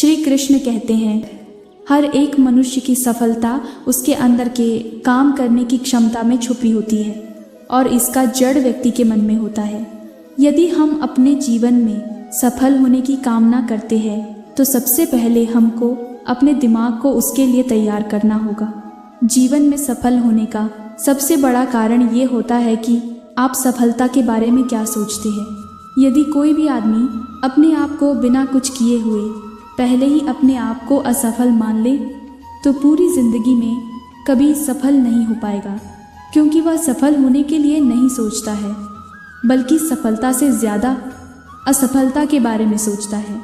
श्री कृष्ण कहते हैं, हर एक मनुष्य की सफलता उसके अंदर के काम करने की क्षमता में छुपी होती है और इसका जड़ व्यक्ति के मन में होता है। यदि हम अपने जीवन में सफल होने की कामना करते हैं तो सबसे पहले हमको अपने दिमाग को उसके लिए तैयार करना होगा। जीवन में सफल होने का सबसे बड़ा कारण ये होता है कि आप सफलता के बारे में क्या सोचते हैं। यदि कोई भी आदमी अपने आप को बिना कुछ किए हुए पहले ही अपने आप को असफल मान ले तो पूरी जिंदगी में कभी सफल नहीं हो पाएगा, क्योंकि वह सफल होने के लिए नहीं सोचता है बल्कि सफलता से ज़्यादा असफलता के बारे में सोचता है।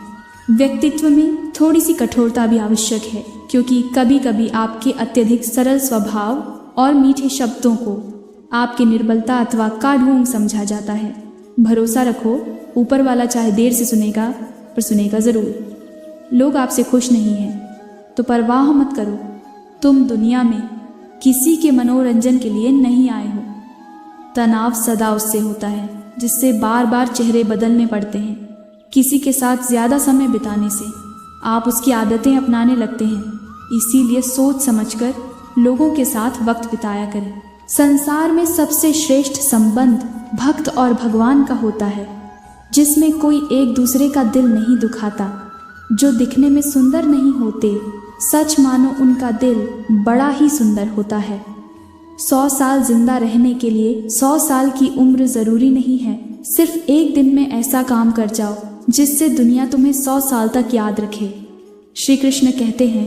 व्यक्तित्व में थोड़ी सी कठोरता भी आवश्यक है, क्योंकि कभी कभी आपके अत्यधिक सरल स्वभाव और मीठे शब्दों को आपकी निर्बलता अथवा काढ़ोंग समझा जाता है। भरोसा रखो, ऊपर वाला चाहे देर से सुनेगा पर सुनेगा ज़रूर। लोग आपसे खुश नहीं हैं तो परवाह मत करो, तुम दुनिया में किसी के मनोरंजन के लिए नहीं आए हो। तनाव सदा उससे होता है जिससे बार बार चेहरे बदलने पड़ते हैं। किसी के साथ ज़्यादा समय बिताने से आप उसकी आदतें अपनाने लगते हैं, इसीलिए सोच समझकर लोगों के साथ वक्त बिताया करें। संसार में सबसे श्रेष्ठ संबंध भक्त और भगवान का होता है, जिसमें कोई एक दूसरे का दिल नहीं दुखाता। जो दिखने में सुंदर नहीं होते, सच मानो उनका दिल बड़ा ही सुंदर होता है। 100 साल जिंदा रहने के लिए 100 साल की उम्र ज़रूरी नहीं है। सिर्फ एक दिन में ऐसा काम कर जाओ जिससे दुनिया तुम्हें 100 साल तक याद रखे। श्री कृष्ण कहते हैं,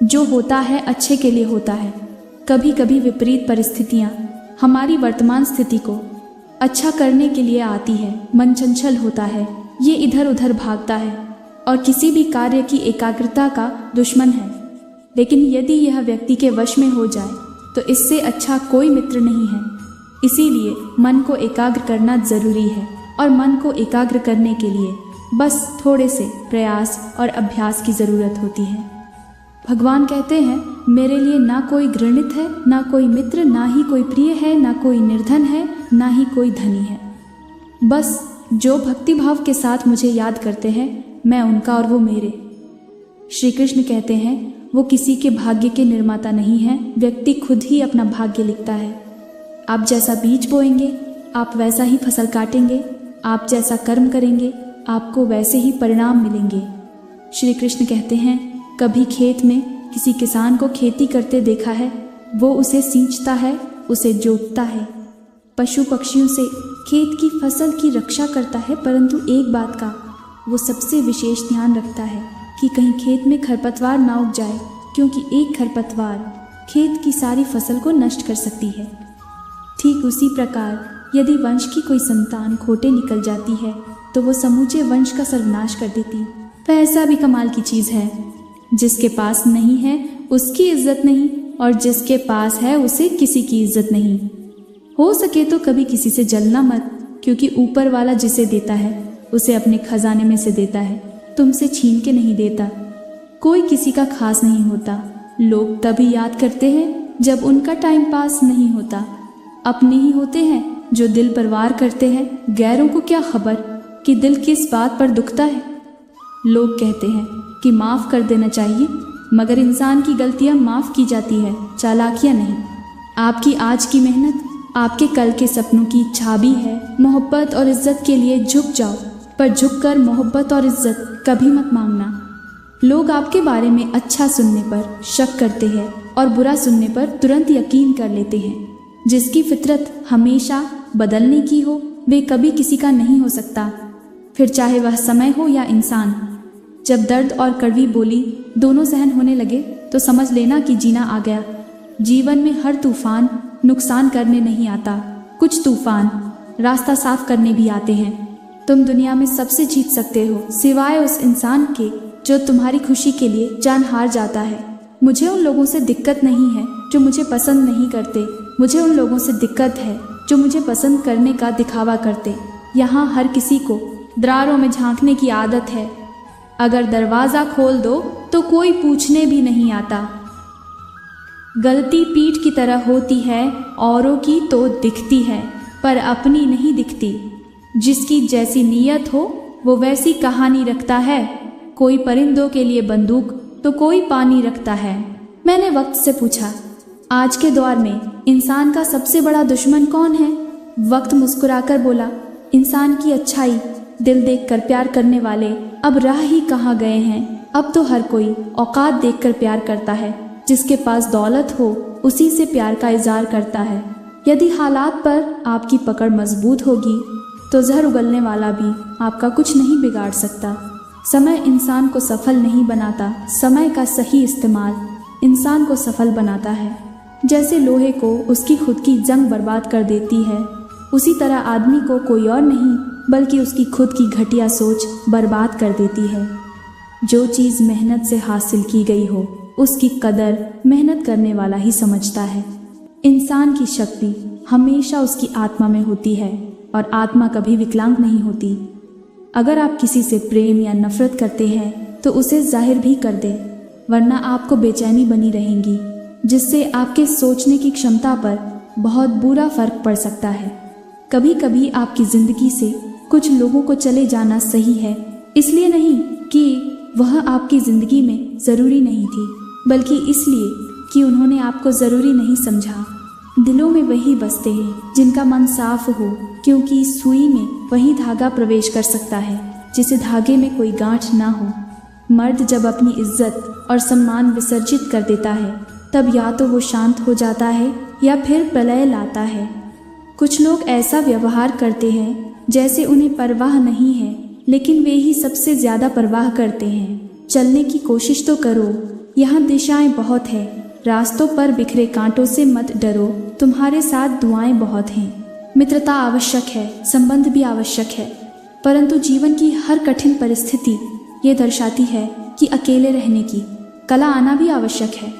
जो होता है अच्छे के लिए होता है। कभी कभी विपरीत परिस्थितियाँ हमारी वर्तमान स्थिति को अच्छा करने के लिए आती है। मन चंचल होता है, ये इधर उधर भागता है और किसी भी कार्य की एकाग्रता का दुश्मन है। लेकिन यदि यह व्यक्ति के वश में हो जाए तो इससे अच्छा कोई मित्र नहीं है। इसीलिए मन को एकाग्र करना ज़रूरी है और मन को एकाग्र करने के लिए बस थोड़े से प्रयास और अभ्यास की ज़रूरत होती है। भगवान कहते हैं, मेरे लिए ना कोई घृणित है, ना कोई मित्र, ना ही कोई प्रिय है, ना कोई निर्धन है, ना ही कोई धनी है। बस जो भक्तिभाव के साथ मुझे याद करते हैं, मैं उनका और वो मेरे। श्री कृष्ण कहते हैं, वो किसी के भाग्य के निर्माता नहीं है, व्यक्ति खुद ही अपना भाग्य लिखता है। आप जैसा बीज बोएंगे आप वैसा ही फसल काटेंगे, आप जैसा कर्म करेंगे आपको वैसे ही परिणाम मिलेंगे। श्री कृष्ण कहते हैं, कभी खेत में किसी किसान को खेती करते देखा है? वो उसे सींचता है, उसे जोतता है, पशु पक्षियों से खेत की फसल की रक्षा करता है, परंतु एक बात का वो सबसे विशेष ध्यान रखता है कि कहीं खेत में खरपतवार ना उग जाए, क्योंकि एक खरपतवार खेत की सारी फसल को नष्ट कर सकती है। ठीक उसी प्रकार यदि वंश की कोई संतान खोटे निकल जाती है तो वो समूचे वंश का सर्वनाश कर देती। पैसा भी कमाल की चीज़ है, जिसके पास नहीं है उसकी इज्जत नहीं और जिसके पास है उसे किसी की इज्जत नहीं। हो सके तो कभी किसी से जलना मत, क्योंकि ऊपर वाला जिसे देता है उसे अपने खजाने में से देता है, तुमसे छीन के नहीं देता। कोई किसी का खास नहीं होता। लोग तभी याद करते हैं जब उनका टाइम पास नहीं होता। अपने ही होते हैं जो दिल पर वार करते हैं, गैरों को क्या खबर कि दिल किस बात पर दुखता है। लोग कहते हैं कि माफ़ कर देना चाहिए, मगर इंसान की गलतियां माफ़ की जाती है, चालाकियां नहीं। आपकी आज की मेहनत आपके कल के सपनों की चाबी है। मोहब्बत और इज्जत के लिए झुक जाओ, पर झुककर मोहब्बत और इज्जत कभी मत मांगना। लोग आपके बारे में अच्छा सुनने पर शक करते हैं और बुरा सुनने पर तुरंत यकीन कर लेते हैं। जिसकी फितरत हमेशा बदलने की हो वे कभी किसी का नहीं हो सकता, फिर चाहे वह समय हो या इंसान। जब दर्द और कड़वी बोली दोनों सहन होने लगे तो समझ लेना कि जीना आ गया। जीवन में हर तूफान नुकसान करने नहीं आता, कुछ तूफान रास्ता साफ करने भी आते हैं। तुम दुनिया में सबसे जीत सकते हो सिवाय उस इंसान के जो तुम्हारी खुशी के लिए जान हार जाता है। मुझे उन लोगों से दिक्कत नहीं है जो मुझे पसंद नहीं करते, मुझे उन लोगों से दिक्कत है जो मुझे पसंद करने का दिखावा करते। यहाँ हर किसी को दरारों में झांकने की आदत है। अगर दरवाज़ा खोल दो तो कोई पूछने भी नहीं आता। गलती पीठ की तरह होती है, औरों की तो दिखती है पर अपनी नहीं दिखती। जिसकी जैसी नीयत हो वो वैसी कहानी रखता है। कोई परिंदों के लिए बंदूक तो कोई पानी रखता है। मैंने वक्त से पूछा, आज के दौर में इंसान का सबसे बड़ा दुश्मन कौन है? वक्त मुस्कुराकर बोला, इंसान की अच्छाई। दिल देखकर प्यार करने वाले अब रह ही कहाँ गए हैं। अब तो हर कोई औकात देखकर प्यार करता है। जिसके पास दौलत हो उसी से प्यार का इजहार करता है। यदि हालात पर आपकी पकड़ मजबूत होगी तो जहर उगलने वाला भी आपका कुछ नहीं बिगाड़ सकता। समय इंसान को सफल नहीं बनाता, समय का सही इस्तेमाल इंसान को सफल बनाता है। जैसे लोहे को उसकी खुद की जंग बर्बाद कर देती है, उसी तरह आदमी को कोई और नहीं बल्कि उसकी खुद की घटिया सोच बर्बाद कर देती है। जो चीज़ मेहनत से हासिल की गई हो उसकी कदर मेहनत करने वाला ही समझता है। इंसान की शक्ति हमेशा उसकी आत्मा में होती है और आत्मा कभी विकलांग नहीं होती। अगर आप किसी से प्रेम या नफरत करते हैं तो उसे जाहिर भी कर दे, वरना आपको बेचैनी बनी रहेगी, जिससे आपके सोचने की क्षमता पर बहुत बुरा फर्क पड़ सकता है। कभी कभी आपकी ज़िंदगी से कुछ लोगों को चले जाना सही है, इसलिए नहीं कि वह आपकी ज़िंदगी में ज़रूरी नहीं थी, बल्कि इसलिए कि उन्होंने आपको ज़रूरी नहीं समझा। दिलों में वही बसते हैं जिनका मन साफ हो, क्योंकि सुई में वही धागा प्रवेश कर सकता है जिसे धागे में कोई गांठ ना हो। मर्द जब अपनी इज्जत और सम्मान विसर्जित कर देता है तब या तो वो शांत हो जाता है या फिर प्रलय लाता है। कुछ लोग ऐसा व्यवहार करते हैं जैसे उन्हें परवाह नहीं है, लेकिन वे ही सबसे ज़्यादा परवाह करते हैं। चलने की कोशिश तो करो, यहाँ दिशाएं बहुत है। रास्तों पर बिखरे कांटों से मत डरो, तुम्हारे साथ दुआएं बहुत हैं। मित्रता आवश्यक है, संबंध भी आवश्यक है, परंतु जीवन की हर कठिन परिस्थिति ये दर्शाती है कि अकेले रहने की कला आना भी आवश्यक है।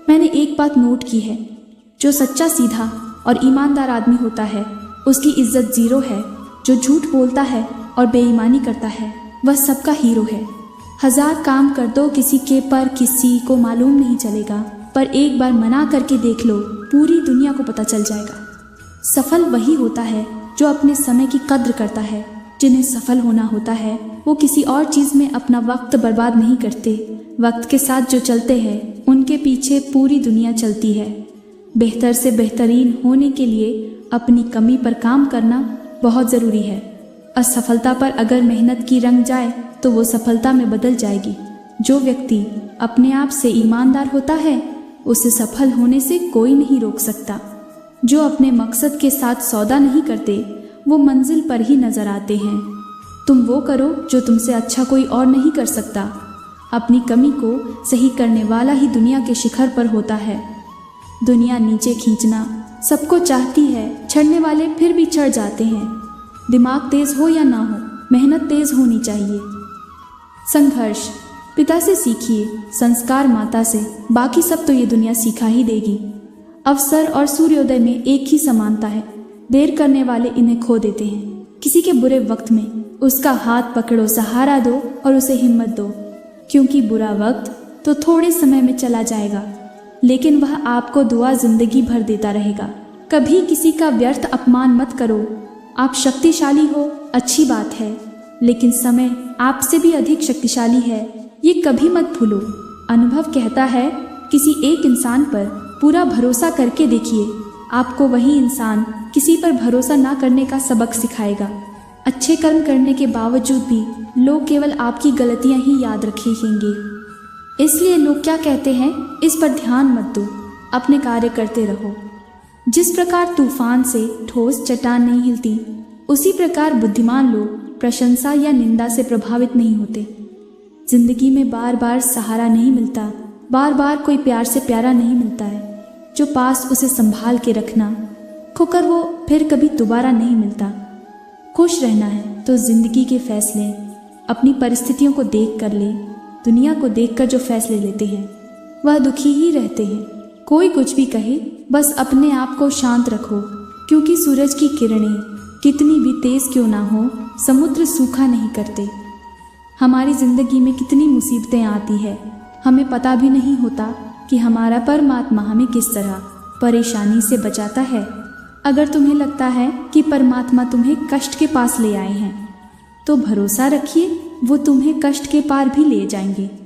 मैंने एक बात नोट की है, जो सच्चा, सीधा और ईमानदार आदमी होता है उसकी इज्जत जीरो है। जो झूठ बोलता है और बेईमानी करता है वह सबका हीरो है। 1000 काम कर दो किसी के, पर किसी को मालूम नहीं चलेगा, पर एक बार मना करके देख लो, पूरी दुनिया को पता चल जाएगा। सफल वही होता है जो अपने समय की कद्र करता है। जिन्हें सफल होना होता है वो किसी और चीज़ में अपना वक्त बर्बाद नहीं करते। वक्त के साथ जो चलते हैं उनके पीछे पूरी दुनिया चलती है। बेहतर से बेहतरीन होने के लिए अपनी कमी पर काम करना बहुत ज़रूरी है। असफलता पर अगर मेहनत की रंग जाए तो वो सफलता में बदल जाएगी। जो व्यक्ति अपने आप से ईमानदार होता है उसे सफल होने से कोई नहीं रोक सकता। जो अपने मकसद के साथ सौदा नहीं करते वो मंजिल पर ही नजर आते हैं। तुम वो करो जो तुमसे अच्छा कोई और नहीं कर सकता। अपनी कमी को सही करने वाला ही दुनिया के शिखर पर होता है। दुनिया नीचे खींचना सबको चाहती है, चढ़ने वाले फिर भी चढ़ जाते हैं। दिमाग तेज हो या ना हो, मेहनत तेज होनी चाहिए। संघर्ष पिता से सीखिए, संस्कार माता से, बाकी सब तो ये दुनिया सिखा ही देगी। अवसर और सूर्योदय में एक ही समानता है। देर करने वाले इन्हें खो देते हैं। किसी के बुरे वक्त में उसका हाथ पकड़ो, सहारा दो और उसे हिम्मत दो, क्योंकि बुरा वक्त तो थोड़े समय में चला जाएगा, लेकिन वह आपको दुआ जिंदगी भर देता रहेगा। कभी किसी का व्यर्थ अपमान मत करो। आप शक्तिशाली हो, अच्छी बात है, लेकिन समय आपसे भी अधिक शक्तिशाली है, ये कभी मत भूलो। अनुभव कहता है किसी एक इंसान पर पूरा भरोसा करके देखिए, आपको वही इंसान किसी पर भरोसा ना करने का सबक सिखाएगा। अच्छे कर्म करने के बावजूद भी लोग केवल आपकी गलतियां ही याद रखेंगे। इसलिए लोग क्या कहते हैं इस पर ध्यान मत दो, अपने कार्य करते रहो। जिस प्रकार तूफान से ठोस चट्टान नहीं हिलती, उसी प्रकार बुद्धिमान लोग प्रशंसा या निंदा से प्रभावित नहीं होते। जिंदगी में बार बार सहारा नहीं मिलता, बार बार कोई प्यार से प्यारा नहीं मिलता है। जो पास उसे संभाल के रखना, खोकर वो फिर कभी दोबारा नहीं मिलता। खुश रहना है तो जिंदगी के फैसले अपनी परिस्थितियों को देख कर ले। दुनिया को देखकर जो फैसले लेते हैं वह दुखी ही रहते हैं। कोई कुछ भी कहे, बस अपने आप को शांत रखो, क्योंकि सूरज की किरणें कितनी भी तेज क्यों ना हो, समुद्र सूखा नहीं करते। हमारी जिंदगी में कितनी मुसीबतें आती है, हमें पता भी नहीं होता कि हमारा परमात्मा हमें किस तरह परेशानी से बचाता है। अगर तुम्हें लगता है कि परमात्मा तुम्हें कष्ट के पास ले आए हैं तो भरोसा रखिए, वो तुम्हें कष्ट के पार भी ले जाएंगे।